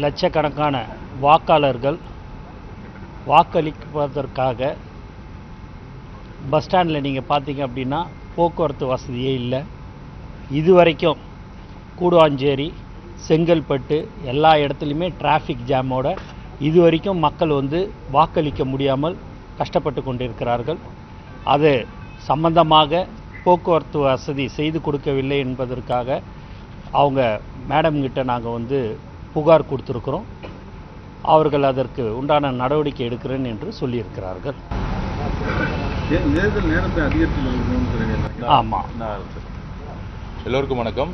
லட்சக்கணக்கான வாக்காளர்கள் வாக்களிப்பதற்காக பஸ் ஸ்டாண்டில் நீங்கள் பார்த்தீங்க அப்படின்னா போக்குவரத்து வசதியே இல்லை. இதுவரைக்கும் கூடுவாஞ்சேரி, செங்கல்பட்டு எல்லா இடத்துலையுமே டிராஃபிக் ஜாமோட இதுவரைக்கும் மக்கள் வாக்களிக்க முடியாமல் கஷ்டப்பட்டு கொண்டிருக்கிறார்கள். அது சம்பந்தமாக போக்குவரத்து வசதி செய்து கொடுக்கவில்லை என்பதற்காக அவங்க மேடம்கிட்ட நாங்கள் புகார் கொடுத்துருக்குறோம். அவர்கள் அதற்கு உண்டான நடவடிக்கை எடுக்கிறேன் என்று சொல்லியிருக்கிறார்கள். ஆமாம். எல்லோருக்கும் வணக்கம்.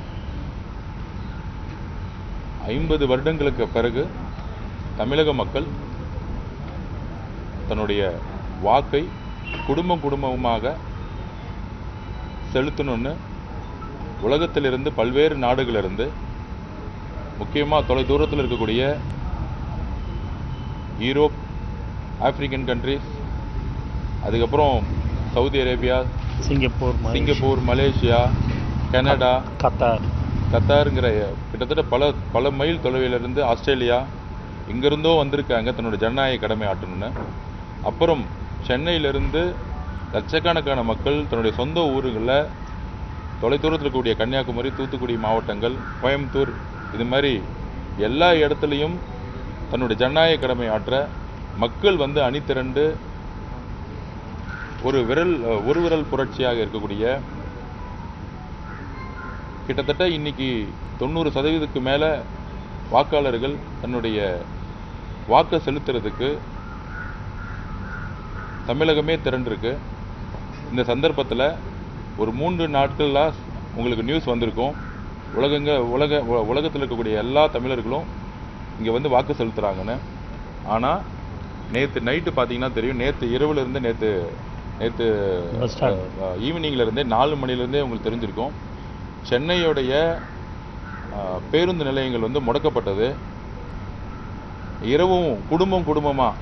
50 வருடங்களுக்கு பிறகு தமிழக மக்கள் தன்னுடைய வாக்கை குடும்பமாக செலுத்தணும்னு உலகத்திலிருந்து பல்வேறு நாடுகளிலிருந்து, முக்கியமாக தொலைதூரத்தில் இருக்கக்கூடிய யூரோப், ஆப்பிரிக்கன் கண்ட்ரிஸ், அதுக்கப்புறம் Saudi Arabia, Singapore, Malaysia, Canada, கத்தாருங்கிற கிட்டத்தட்ட பல மைல் தொலைவிலிருந்து, ஆஸ்திரேலியா, இங்கிருந்தோ வந்திருக்காங்க தன்னுடைய ஜனநாயக கடமை ஆற்றணும்னு. அப்புறம் சென்னையிலிருந்து லட்சக்கணக்கான மக்கள் தன்னுடைய சொந்த ஊர்களில் தொலைதூரத்தில் இருக்கக்கூடிய கன்னியாகுமரி, தூத்துக்குடி மாவட்டங்கள், கோயம்புத்தூர், இது மாதிரி எல்லா இடத்துலையும் தன்னுடைய ஜனநாயக கடமை ஆற்ற மக்கள் அணிதிரண்டு ஒரு விரல் புரட்சியாக இருக்கக்கூடிய கிட்டத்தட்ட இன்னைக்கு 90% மேலே வாக்காளர்கள் தன்னுடைய வாக்கை செலுத்துறதுக்கு தமிழகமே திரண்டிருக்கு. இந்த சந்தர்ப்பத்தில் ஒரு 3 நாட்களாக உங்களுக்கு நியூஸ் வந்திருக்கும். உலகத்தில் இருக்கக்கூடிய எல்லா தமிழர்களும் இங்கே வாக்கு செலுத்துகிறாங்கன்னு. ஆனால் நேற்று நைட்டு பார்த்தீங்கன்னா தெரியும், நேற்று இரவுலேருந்து நேற்று ஈவினிங்லேருந்தே 4 மணிலேருந்தே உங்களுக்கு தெரிஞ்சிருக்கும், சென்னையுடைய பேருந்து நிலையங்கள் முடக்கப்பட்டது. இரவும் குடும்பமாக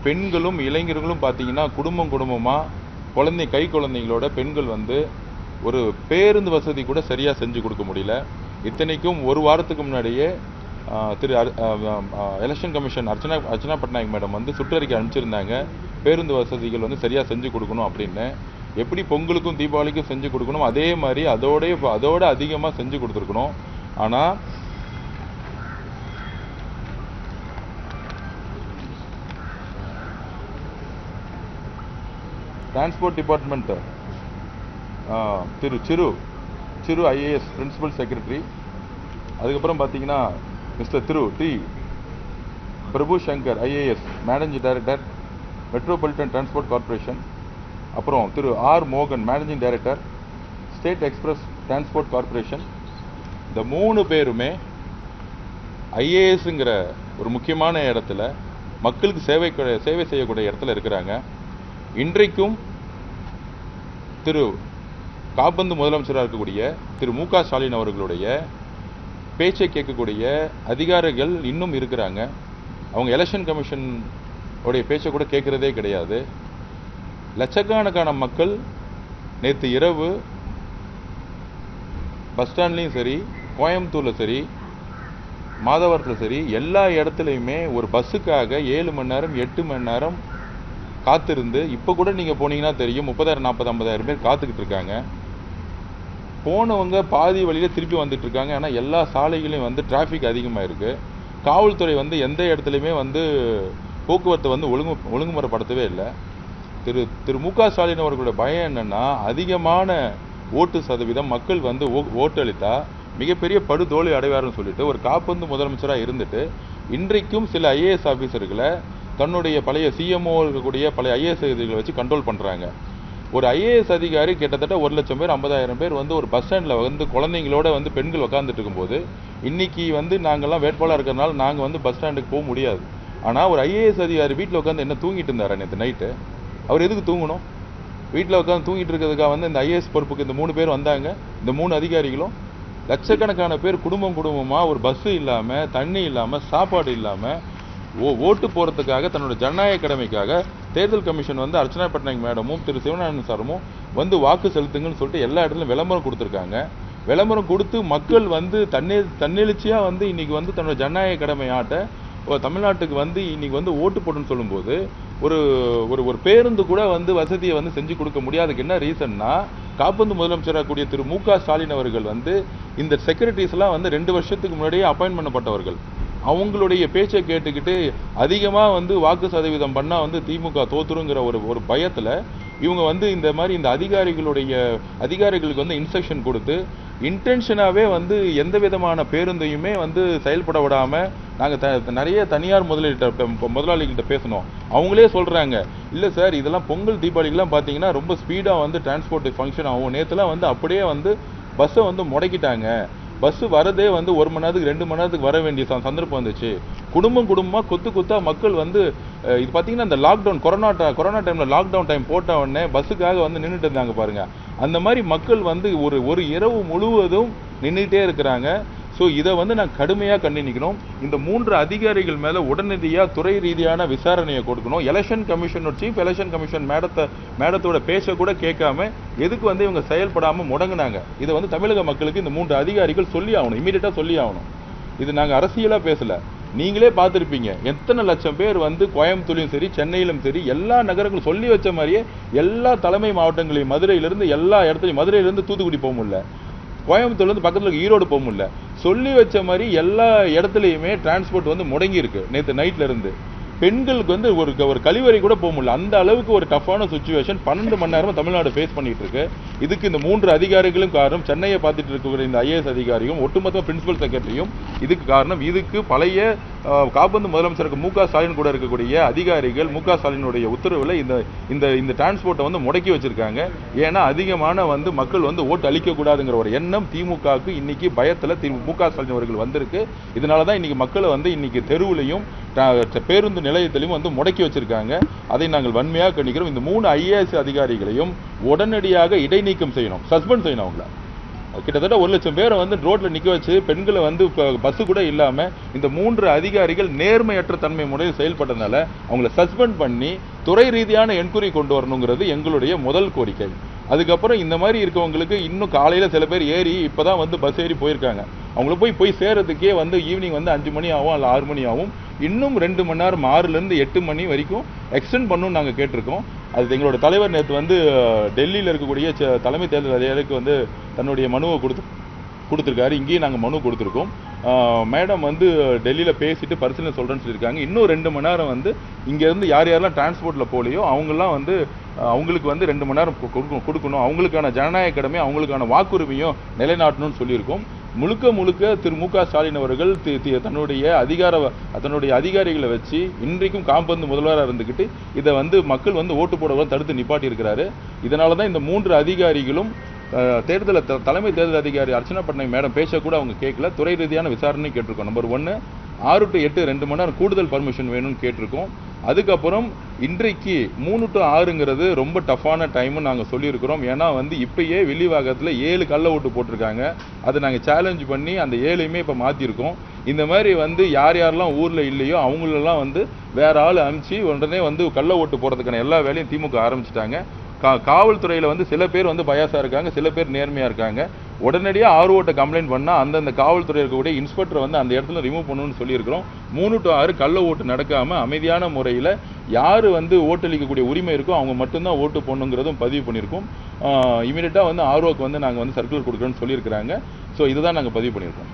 பெண்களும் இளைஞர்களும் பார்த்தீங்கன்னா குடும்பமாக கை குழந்தைங்களோட பெண்கள் ஒரு பேருந்து வசதி கூட சரியாக செஞ்சு கொடுக்க முடியல. இத்தனைக்கும் ஒரு வாரத்துக்கு முன்னாடியே election commission Archana Patnaik madam சுற்றறிக்கை அனுப்பிச்சிருந்தாங்க, பேருந்து வசதிகள் சரியாக செஞ்சு கொடுக்கணும் அப்படின்னு. எப்படி பொங்கலுக்கும் தீபாவளிக்கும் செஞ்சு கொடுக்கணும், அதே மாதிரி அதோட அதிகமாக செஞ்சு கொடுத்துருக்கணும். ஆனால் டிரான்ஸ்போர்ட் டிபார்ட்மெண்ட் திரு சிரு ஐஏஎஸ் பிரின்சிபல் செக்ரட்டரி, அதுக்கப்புறம் பார்த்தீங்கன்னா mister Thiru T Prabhu Shankar IAS managing director metropolitan transport corporation, அப்புறம் திரு ஆர் மோகன் managing director state express transport corporation. இந்த 3 பேருமே ஐஏஎஸ்ங்கிற ஒரு முக்கியமான இடத்துல மக்களுக்கு சேவை செய்யக்கூடிய இடத்துல இருக்கிறாங்க. இன்றைக்கும் திரு காபந்து முதலமைச்சராக இருக்கக்கூடிய திரு மு க ஸ்டாலின் அவர்களுடைய பேச்சை கேட்கக்கூடிய அதிகாரிகள் இன்னும் இருக்கிறாங்க. அவங்க எலெக்ஷன் கமிஷன் உடைய பேச்சை கூட கேட்குறதே கிடையாது. லட்சக்கணக்கான மக்கள் நேற்று இரவு பஸ் ஸ்டாண்ட்லேயும் சரி, கோயம்புத்தூரில் சரி, மாதவரத்தில் சரி, எல்லா இடத்துலையுமே ஒரு பஸ்ஸுக்காக 7 மணி நேரம் 8 மணி நேரம் காத்திருந்து, இப்போ கூட நீங்கள் போனீங்கன்னா தெரியும் 30,000 40,000 50,000 பேர் காத்துக்கிட்டு இருக்காங்க. போனவங்க பாதி வழியில் திருப்பி வந்துட்டு இருக்காங்க. ஆனால் எல்லா சாலைகளையும் டிராஃபிக் அதிகமாக இருக்குது. காவல்துறை எந்த இடத்துலையுமே போக்குவரத்தை ஒழுங்குமுறைப்படுத்தவே இல்லை. திரு மு க ஸ்டாலின் அவர்களுடைய பயம் என்னன்னா, அதிகமான ஓட்டு சதவீதம் மக்கள் ஓட்டு அளித்தா மிகப்பெரிய படுதோல்வி அடைவார்னு சொல்லிட்டு ஒரு காப்பந்து முதலமைச்சராக இருந்துட்டு இன்றைக்கும் சில ஐஏஎஸ் ஆஃபீஸர்களை தன்னுடைய பழைய சிஎம்ஓ இருக்கக்கூடிய பழைய ஐஏஎஸ் அதிகாரிகளை வச்சு கண்ட்ரோல் பண்ணுறாங்க. ஒரு ஐஏஎஸ் அதிகாரி கிட்டத்தட்ட 1,00,000 பேர் 50,000 பேர் ஒரு பஸ் ஸ்டாண்டில் குழந்தைங்களோட பெண்கள் உட்காந்துட்டு இருக்கும்போது, இன்னைக்கு நாங்கள்லாம் வேட்பாளர் இருக்கிறதுனால நாங்கள் பஸ் ஸ்டாண்டுக்கு போக முடியாது. ஆனால் ஒரு ஐஏஎஸ் அதிகாரி வீட்டில் உட்காந்து என்ன தூங்கிட்டு இருந்தாரா நேற்று நைட்டு? அவர் எதுக்கு தூங்கணும்? வீட்டில் உட்காந்து தூங்கிட்டு இருக்கிறதுக்காக இந்த ஐஏஎஸ் பொறுப்புக்கு இந்த 3 பேர் வந்தாங்க. இந்த 3 அதிகாரிகளும் லட்சக்கணக்கான பேர் குடும்பமாக ஒரு பஸ்ஸு இல்லாமல், தண்ணி இல்லாமல், சாப்பாடு இல்லாமல் ஓட்டு போகிறதுக்காக தன்னோட ஜனநாயக கடமைக்காக தேர்தல் கமிஷன் அர்ச்சனா பட்நாயக் மேடமும் திரு சிவநாராயணன் சாரமும் வாக்கு செலுத்துங்கன்னு சொல்லிட்டு எல்லா இடத்துலையும் விளம்பரம் கொடுத்துருக்காங்க. விளம்பரம் கொடுத்து மக்கள் வந்து தன்னெழுச்சியா வந்து இன்னைக்கு வந்து தன்னோட ஜனநாயக கடமையாட்ட தமிழ்நாட்டுக்கு வந்து இன்னைக்கு வந்து ஓட்டு போடுன்னு சொல்லும்போது ஒரு ஒரு ஒரு பேருந்து கூட வந்து வசதியை வந்து செஞ்சு கொடுக்க முடியாதுக்கு என்ன ரீசன்னா, காப்பந்து முதலமைச்சராக கூடிய திரு மு.க. ஸ்டாலின் அவர்கள் வந்து இந்த செக்ரட்டரிஸ் எல்லாம் வந்து 2 வருஷத்துக்கு முன்னாடியே அப்பாயின்ட் பண்ணப்பட்டவர்கள். அவங்களுடைய பேச்சை கேட்டுக்கிட்டு அதிகமா வந்து வாக்கு சதவீதம் பண்ணா வந்து திமுக தோத்துருங்கிற ஒரு பயத்துல இவங்க வந்து இந்த மாதிரி இந்த அதிகாரிகளுக்கு வந்து இன்ஸ்ட்ரக்ஷன் கொடுத்து இன்டென்ஷனாவே வந்து எந்த விதமான பேருந்தையுமே வந்து செயல்பட விடாம நாங்க நிறைய தனியார் முதலாளிகிட்ட பேசணும். அவங்களே சொல்றாங்க, இல்ல சார் இதெல்லாம் பொங்கல் தீபாவளிக்கெல்லாம் பாத்தீங்கன்னா ரொம்ப ஸ்பீடா வந்து டிரான்ஸ்போர்ட் ஃபங்க்ஷன் ஆகும். நேத்துலாம் வந்து அப்படியே வந்து பஸ்ஸை வந்து முடக்கிட்டாங்க. பஸ் வரதே வந்து 1 மணி நேரத்துக்கு 2 மணி நேரத்துக்கு வர வேண்டிய சந்தர்ப்பம் வந்துச்சு. குடும்பமா கொத்தா மக்கள் வந்து இது பார்த்தீங்கன்னா இந்த லாக்டவுன் கொரோனா டைம்ல லாக்டவுன் டைம் போட்ட உடனே பஸ்ஸுக்காக வந்து நின்றுட்டு இருந்தாங்க பாருங்க. அந்த மாதிரி மக்கள் வந்து ஒரு இரவு முழுவதும் நின்றுட்டே இருக்கிறாங்க. ஸோ இதை வந்து நான் கடுமையாக கண்டிக்கணும். இந்த 3 அதிகாரிகள் மேலே உடனடியாக துறை ரீதியான விசாரணையை கொடுக்கணும். சீஃப் எலெக்ஷன் கமிஷன் மேடத்தோட பேச்ச கூட கேட்காம எதுக்கு வந்து இவங்க செயல்படாமல் முடங்கினாங்க. இதை வந்து தமிழக மக்களுக்கு இந்த 3 அதிகாரிகள் சொல்லி ஆகணும், இமீடியட்டாக சொல்லி ஆகணும். இது நாங்கள் அரசியலாக பேசல, நீங்களே பார்த்துருப்பீங்க எத்தனை லட்சம் பேர் வந்து கோயம்புத்தூர்லையும் சரி சென்னையிலும் சரி எல்லா நகரங்களும் சொல்லி வச்ச மாதிரியே எல்லா தலைமை மாவட்டங்களையும் மதுரையிலிருந்து எல்லா இடத்துலையும், மதுரையிலிருந்து தூத்துக்குடி போக முடியல, கோயம்புத்தூர்லேருந்து பக்கத்தில் இருக்க ஈரோடு போக முடியல, சொல்லி வச்ச மாதிரி எல்லா இடத்துலையுமே டிரான்ஸ்போர்ட் வந்து முடங்கி இருக்கு. நேற்று நைட்ல இருந்து பெண்களுக்கு வந்து ஒரு கழிவறை கூட போக முடியல. அந்த அளவுக்கு ஒரு டஃப்பான சுச்சுவேஷன் 12 மணி நேரமா தமிழ்நாடு ஃபேஸ் பண்ணிட்டு இருக்கு. இதுக்கு இந்த 3 அதிகாரிகளும் காரணம். சென்னையை பார்த்துட்டு இருக்கிற இந்த IAS அதிகாரியும் ஒட்டுமொத்த பிரின்சிபல் செக்ரட்டரியும் இதுக்கு காரணம். இதுக்கு பழைய காப்பந்து முதலமைச்சருக்கு மு.க. ஸ்டாலின் கூட இருக்கக்கூடிய அதிகாரிகள் மு.க. ஸ்டாலினுடைய உத்தரவுல இந்த டிரான்ஸ்போர்ட்டை வந்து முடக்கி வச்சிருக்காங்க. ஏன்னா அதிகமான வந்து மக்கள் வந்து ஓட்டு அளிக்க கூடாதுங்கிற ஒரு எண்ணம் திமுகவுக்கு இன்னைக்கு பயத்துல மு.க. ஸ்டாலின் அவர்கள் வந்திருக்கு. இதனாலதான் இன்னைக்கு மக்களை வந்து இன்னைக்கு தெருவுலையும் பேருந்து நிலையத்திலையும் வந்து முடக்கி வச்சிருக்காங்க. அதை நாங்கள் வன்மையாக கண்டிக்கிறோம். இந்த 3 IAS அதிகாரிகளையும் உடனடியாக இடைநீக்கம் செய்யணும், சஸ்பெண்ட் செய்யணும். அவங்கள கிட்டத்தட்ட 1 லட்சம் பேரை வந்து ரோட்ல நிக்க வச்சு பெண்களை வந்து பஸ் கூட இல்லாம இந்த 3 அதிகாரிகள் நேர்மையற்ற தன்மை முறையில் செயல்பட்டதுனால அவங்கள சஸ்பெண்ட் பண்ணி துறை ரீதியான என்கொயரி கொண்டு வரணுங்கிறது எங்களுடைய முதல் கோரிக்கை. அதுக்கப்புறம் இந்த மாதிரி இருக்கவங்களுக்கு இன்னும் காலையில சில பேர் ஏறி இப்பதான் வந்து பஸ் ஏறி போயிருக்காங்க. அவங்கள போய் சேரத்துக்கே வந்து ஈவினிங் வந்து 5 மணி ஆகும், அல்ல 6 மணி ஆகும். இன்னும் 2 மணி நேரம் 6லேருந்து 8 மணி வரைக்கும் எக்ஸ்டெண்ட் பண்ணணும்னு நாங்கள் கேட்டிருக்கோம். அது எங்களோட தலைவர் நேற்று வந்து டெல்லியில் இருக்கக்கூடிய தலைமை தேர்தல் அதிகாரிக்கு வந்து தன்னுடைய மனுவை கொடுத்துருக்காரு. இங்கேயும் நாங்கள் மனு கொடுத்துருக்கோம். மேடம் வந்து டெல்லியில் பேசிட்டு பரிசீலனை சொல்கிறேன்னு சொல்லியிருக்காங்க. இன்னும் 2 மணி நேரம் வந்து இங்கேருந்து யாரெல்லாம் டிரான்ஸ்போர்ட்டில் போலையோ அவங்கெல்லாம் வந்து அவங்களுக்கு வந்து 2 மணி நேரம் கொடுக்கணும். அவங்களுக்கான ஜனநாயக கடமை, அவங்களுக்கான வாக்குரிமையும் நிலைநாட்டணும்னு சொல்லியிருக்கோம். முழுக்க திரு மு.க. ஸ்டாலின் அவர்கள் தன்னுடைய அதிகாரிகளை வச்சு இன்றைக்கும் காப்பந்து முதல்வராக இருந்துக்கிட்டு இதை வந்து மக்கள் வந்து ஓட்டு போட தடுத்து நிப்பாட்டி இருக்கிறாரு. இதனால தான் இந்த 3 அதிகாரிகளும் தலைமை தேர்தல் அதிகாரி அர்ச்சனா பட்நாயக் மேடம் பேச கூட அவங்க கேட்கல. துறை ரீதியான விசாரணை கேட்டிருக்கோம். நம்பர் 1 6 to 8 2 மணி நேரம் கூடுதல் பர்மிஷன் வேணும்னு கேட்டிருக்கோம். அதுக்கப்புறம் இன்றைக்கு 3 to 6ங்கிறது ரொம்ப டஃப்பான டைம்னு நாங்கள் சொல்லியிருக்கிறோம். ஏன்னா வந்து இப்பயே வில்லிவாக்கத்தில் 7 கள்ள ஓட்டு போட்டிருக்காங்க. அதை நாங்கள் சேலஞ்ச் பண்ணி அந்த 7ஐயுமே இப்போ மாற்றிருக்கோம். இந்த மாதிரி வந்து யாரெல்லாம் ஊரில் இல்லையோ அவங்களெல்லாம் வந்து வேற ஆள் அனுப்பிச்சு உடனே வந்து கள்ள ஓட்டு போடுறதுக்கான எல்லா வேலையும் திமுக ஆரம்பிச்சிட்டாங்க. காவல்துறையில் வந்து சில பேர் வந்து பயாஸாக இருக்காங்க, சில பேர் நேர்மையாக இருக்காங்க. உடனடியாக ஆர்ஓட்ட கம்ப்ளைண்ட் பண்ணால் அந்தந்த காவல்துறை இருக்கக்கூடிய இன்ஸ்பெக்டரை வந்து அந்த இடத்துல ரிமூவ் பண்ணணும்னு சொல்லியிருக்கிறோம். 3 to 6 கள்ள ஓட்டு நடக்காமல் அமைதியான முறையில் யார் வந்து ஓட்டளிக்கக்கூடிய உரிமை இருக்கோ அவங்க மட்டும்தான் ஓட்டு போடணுங்கிறதும் பதிவு பண்ணியிருக்கோம். இமீடியட்டாக வந்து ஆர்ஓக்கு வந்து நாங்கள் வந்து சர்க்குலர் கொடுக்குறோன்னு சொல்லியிருக்கிறாங்க. ஸோ இதுதான் நாங்கள் பதிவு பண்ணியிருக்கோம்.